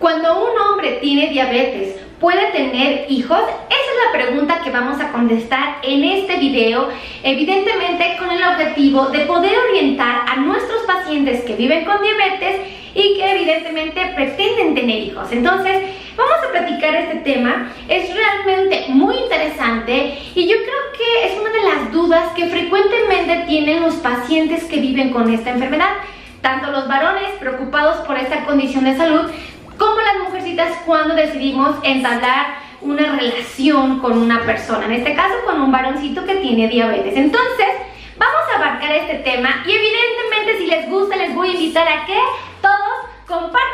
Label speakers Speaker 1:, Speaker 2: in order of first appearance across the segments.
Speaker 1: Cuando un hombre tiene diabetes, ¿puede tener hijos? Esa es la pregunta que vamos a contestar en este video, evidentemente con el objetivo de poder orientar a nuestros pacientes que viven con diabetes y que evidentemente pretenden tener hijos. Entonces, vamos a platicar este tema. Es realmente muy interesante y yo creo que es una de las dudas que frecuentemente tienen los pacientes que viven con esta enfermedad, tanto los varones preocupados por esta condición de salud, como las mujercitas cuando decidimos entablar una relación con una persona, en este caso con un varoncito que tiene diabetes. Entonces, vamos a abarcar este tema y evidentemente si les gusta les voy a invitar a que todos compartan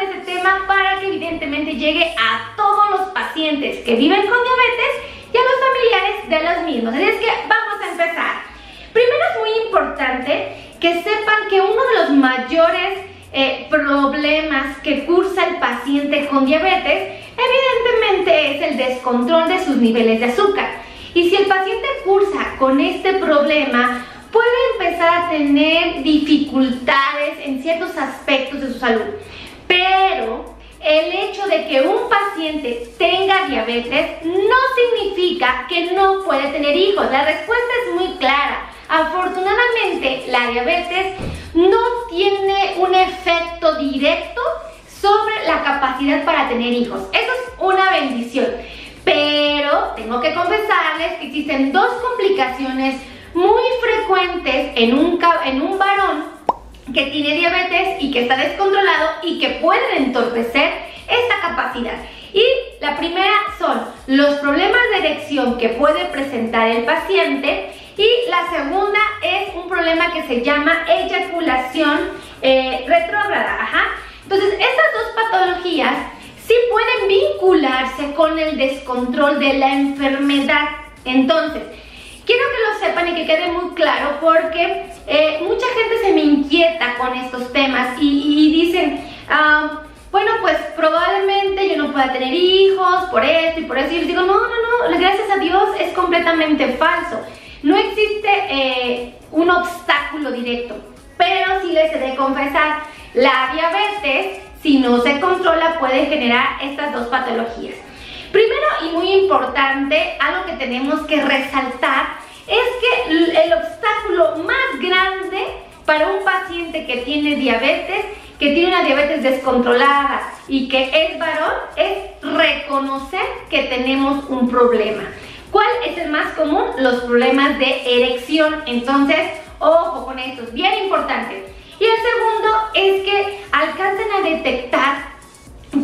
Speaker 1: este tema para que evidentemente llegue a todos los pacientes que viven con diabetes y a los familiares de los mismos. Así es que vamos a empezar. Primero es muy importante que sepan que uno de los mayores problemas que cursa el paciente con diabetes evidentemente es el descontrol de sus niveles de azúcar. Y si el paciente cursa con este problema, puede empezar a tener dificultades en ciertos aspectos de su salud. Pero el hecho de que un paciente tenga diabetes no significa que no puede tener hijos. La respuesta es muy clara. Afortunadamente, la diabetes no tiene un efecto directo sobre la capacidad para tener hijos. Eso es una bendición. Pero tengo que confesarles que existen dos complicaciones muy frecuentes en un varón que tiene diabetes y que está descontrolado y que pueden entorpecer esta capacidad. Y la primera son los problemas de erección que puede presentar el paciente y la segunda es un problema que se llama eyaculación retrógrada. Entonces, estas dos patologías sí pueden vincularse con el descontrol de la enfermedad. Entonces, quiero que lo sepan y que quede muy claro porque mucha gente se me inquieta con estos temas y dicen, bueno, pues probablemente yo no pueda tener hijos por esto y por eso. Y les digo, no, gracias a Dios es completamente falso. No existe un obstáculo directo, pero sí les he de confesar, la diabetes, si no se controla, puede generar estas dos patologías. Primero y muy importante, algo que tenemos que resaltar es que el obstáculo más grande para un paciente que tiene diabetes, que tiene una diabetes descontrolada y que es varón, es reconocer que tenemos un problema. ¿Cuál es el más común? Los problemas de erección. Entonces, ojo con esto, es bien importante. Y el segundo es que alcancen a detectar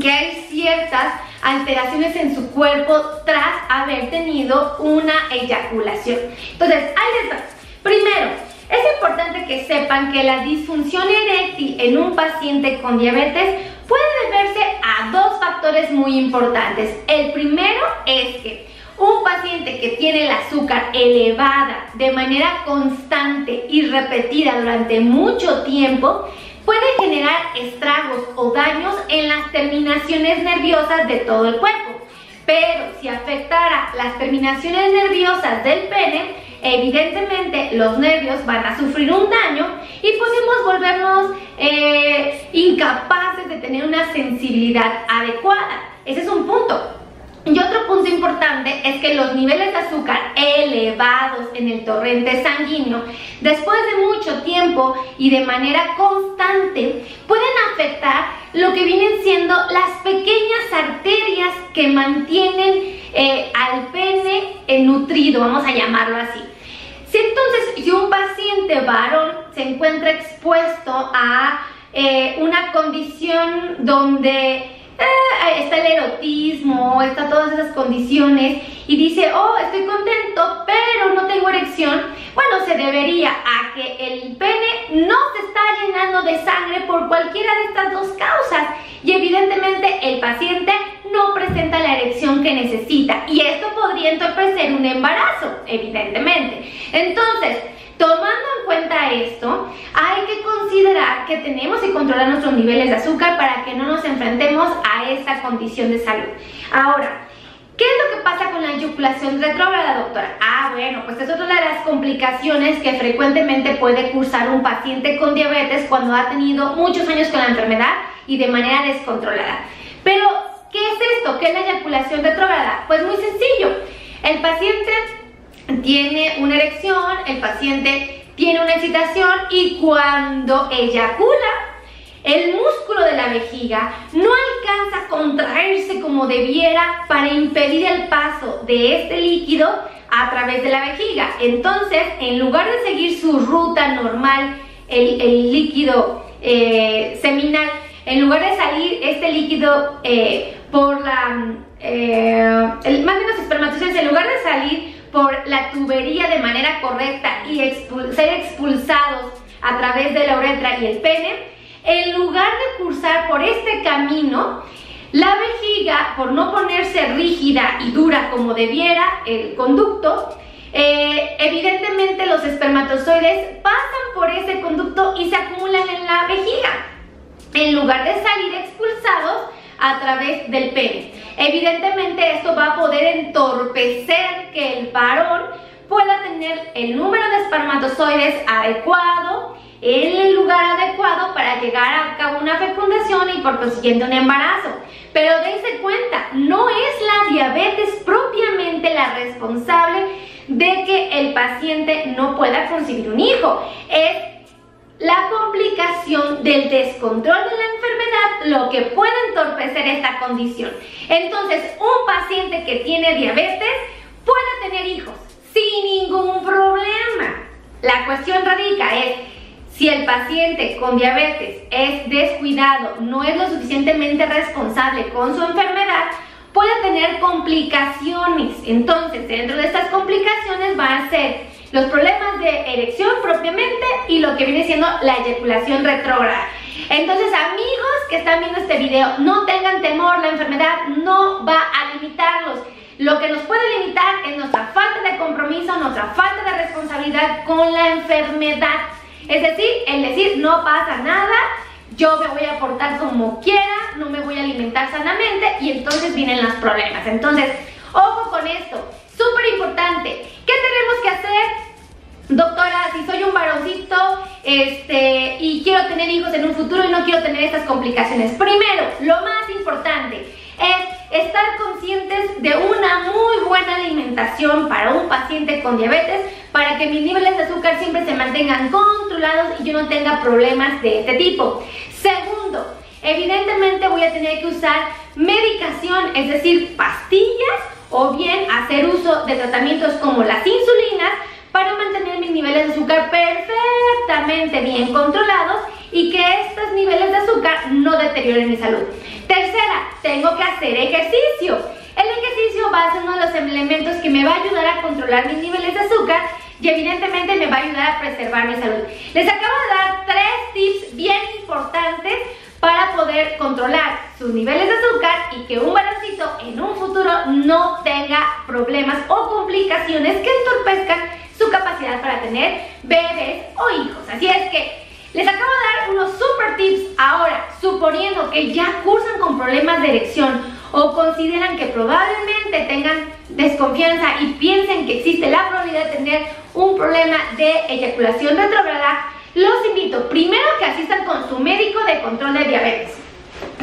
Speaker 1: que hay ciertas alteraciones en su cuerpo tras haber tenido una eyaculación. Entonces, ahí les va. Primero, es importante que sepan que la disfunción eréctil en un paciente con diabetes puede deberse a dos factores muy importantes. El primero es que un paciente que tiene el azúcar elevada de manera constante y repetida durante mucho tiempo puede generar estragos o daños en las terminaciones nerviosas de todo el cuerpo. Pero si afectara las terminaciones nerviosas del pene, evidentemente los nervios van a sufrir un daño y podemos volvernos incapaces de tener una sensibilidad adecuada. Ese es un punto. Y otro punto importante es que los niveles de azúcar elevados en el torrente sanguíneo, después de mucho tiempo y de manera constante, pueden afectar lo que vienen siendo las pequeñas arterias que mantienen al pene nutrido, vamos a llamarlo así. Si un paciente varón se encuentra expuesto a una condición donde está el erotismo, está todas esas condiciones y dice, oh, estoy contento, pero no tengo erección, bueno, se debería a que el pene no se está llenando de sangre por cualquiera de estas dos causas y evidentemente el paciente no presenta la erección que necesita y esto podría entorpecer un embarazo, evidentemente. Entonces, tomando en cuenta esto, hay que considerar que tenemos que controlar nuestros niveles de azúcar para que no nos enfrentemos a esta condición de salud. Ahora, ¿qué es lo que pasa con la eyaculación retrógrada, doctora? Bueno, pues es otra de las complicaciones que frecuentemente puede cursar un paciente con diabetes cuando ha tenido muchos años con la enfermedad y de manera descontrolada. Pero, ¿qué es esto? ¿Qué es la eyaculación retrógrada? Pues muy sencillo. El paciente tiene una erección, el paciente tiene una excitación y cuando eyacula, el músculo de la vejiga no alcanza a contraerse como debiera para impedir el paso de este líquido a través de la vejiga. Entonces, en lugar de seguir su ruta normal, el líquido seminal, en lugar de salir este líquido por la... más bien los espermatozoides, en lugar de salir por la tubería de manera correcta y ser expulsados a través de la uretra y el pene, en lugar de cursar por este camino, la vejiga, por no ponerse rígida y dura como debiera el conducto, evidentemente los espermatozoides pasan por ese conducto y se acumulan en la vejiga, en lugar de salir expulsados a través del pene. Evidentemente esto va a poder entorpecer que el varón pueda tener el número de espermatozoides adecuado en el lugar adecuado para llegar a cabo una fecundación y por consiguiente un embarazo. Pero dense cuenta, no es la diabetes propiamente la responsable de que el paciente no pueda concebir un hijo, es la complicación del descontrol de la enfermedad lo que puede entorpecer esta condición. Entonces, un paciente que tiene diabetes puede tener hijos sin ningún problema. La cuestión radica es si el paciente con diabetes es descuidado, no es lo suficientemente responsable con su enfermedad, puede tener complicaciones. Entonces, dentro de estas complicaciones van a ser los problemas de erección propiamente y lo que viene siendo la eyaculación retrógrada. Entonces, amigos que están viendo este video, no tengan temor, la enfermedad no va a limitarlos. Lo que nos puede limitar es nuestra falta de compromiso, nuestra falta de responsabilidad con la enfermedad. Es decir, el decir no pasa nada, yo me voy a portar como quiera, no me voy a alimentar sanamente y entonces vienen los problemas. Entonces, ojo con esto, súper importante. ¿Qué tenemos que hacer? Doctora, si soy un varoncito y quiero tener hijos en un futuro y no quiero tener estas complicaciones. Primero, lo más importante es estar conscientes de una muy buena alimentación para un paciente con diabetes para que mis niveles de azúcar siempre se mantengan controlados y yo no tenga problemas de este tipo. Segundo, evidentemente voy a tener que usar medicación, es decir, pastillas o bien hacer uso de tratamientos como las insulinas para mantener mis niveles de azúcar perfectamente bien controlados y que estos niveles de azúcar no deterioren mi salud. Tercera, tengo que hacer ejercicio. El ejercicio va a ser uno de los elementos que me va a ayudar a controlar mis niveles de azúcar y evidentemente me va a ayudar a preservar mi salud. Les acabo de dar 3 tips bien importantes para poder controlar sus niveles de azúcar y que un varoncito en un futuro no tenga problemas o complicaciones que entorpezcan su capacidad para tener bebés o hijos. Así es que les acabo de dar unos super tips. Ahora, suponiendo que ya cursan con problemas de erección o consideran que probablemente tengan desconfianza y piensen que existe la probabilidad de tener un problema de eyaculación retrógrada, los invito primero que asistan con su médico de control de diabetes.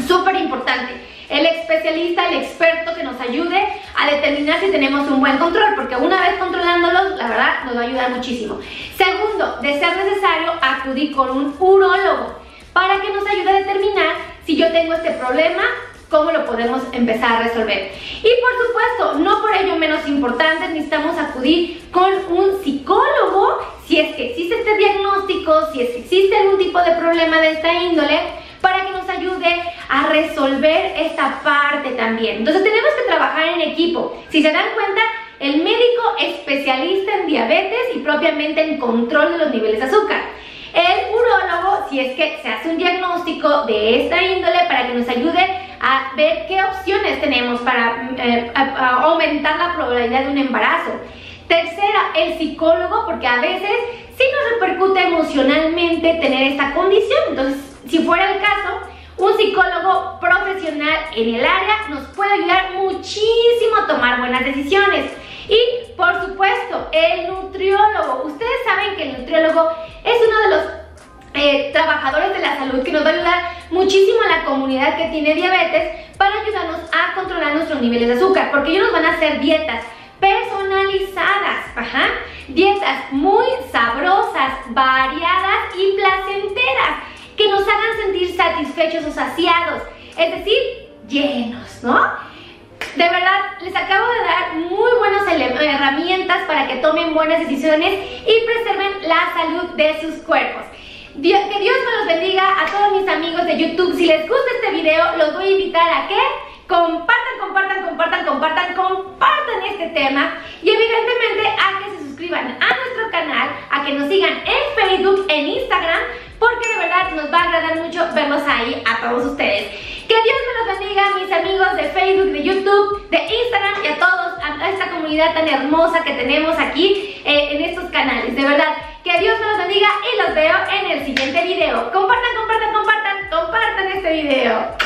Speaker 1: Súper importante. El especialista, el experto que nos ayude a determinar si tenemos un buen control, porque una vez controlándolos, la verdad, nos va a ayudar muchísimo. Segundo, de ser necesario, acudir con un urólogo para que nos ayude a determinar si yo tengo este problema, cómo lo podemos empezar a resolver. Y por supuesto, no por ello menos importante, necesitamos acudir con un psicólogo si es que existe este diagnóstico, si es que existe algún tipo de problema de esta índole, para que nos ayude a resolver esta parte también. Entonces tenemos que trabajar en equipo. Si se dan cuenta, el médico especialista en diabetes y propiamente en control de los niveles de azúcar. El urólogo, si es que se hace un diagnóstico de esta índole, para que nos ayude a ver qué opciones tenemos para aumentar la probabilidad de un embarazo. Tercera, el psicólogo, porque a veces sí nos repercute emocionalmente tener esta condición. Entonces, si fuera el caso, un psicólogo profesional en el área nos puede ayudar muchísimo a tomar buenas decisiones. Y, por supuesto, el nutriólogo. Ustedes saben que el nutriólogo es uno de los trabajadores de la salud, que nos va a ayudar muchísimo a la comunidad que tiene diabetes para ayudarnos a controlar nuestros niveles de azúcar, porque ellos nos van a hacer dietas personalizadas, dietas muy sabrosas, variadas y placenteras, que nos hagan sentir satisfechos o saciados, es decir, llenos, ¿no? De verdad, les acabo de dar muy buenas herramientas para que tomen buenas decisiones y preserven la salud de sus cuerpos. Que Dios me los bendiga a todos mis amigos de YouTube. Si les gusta este video, los voy a invitar a que compartan este tema y evidentemente a que se suscriban a nuestro canal, a que nos sigan en Facebook, en Instagram, porque de verdad nos va a agradar mucho verlos ahí a todos ustedes. Que Dios me los bendiga, mis amigos de Facebook, de YouTube, de Instagram y a todos, a esta comunidad tan hermosa que tenemos aquí en estos canales. De verdad, que Dios me los bendiga y los veo en el siguiente video. Compartan este video.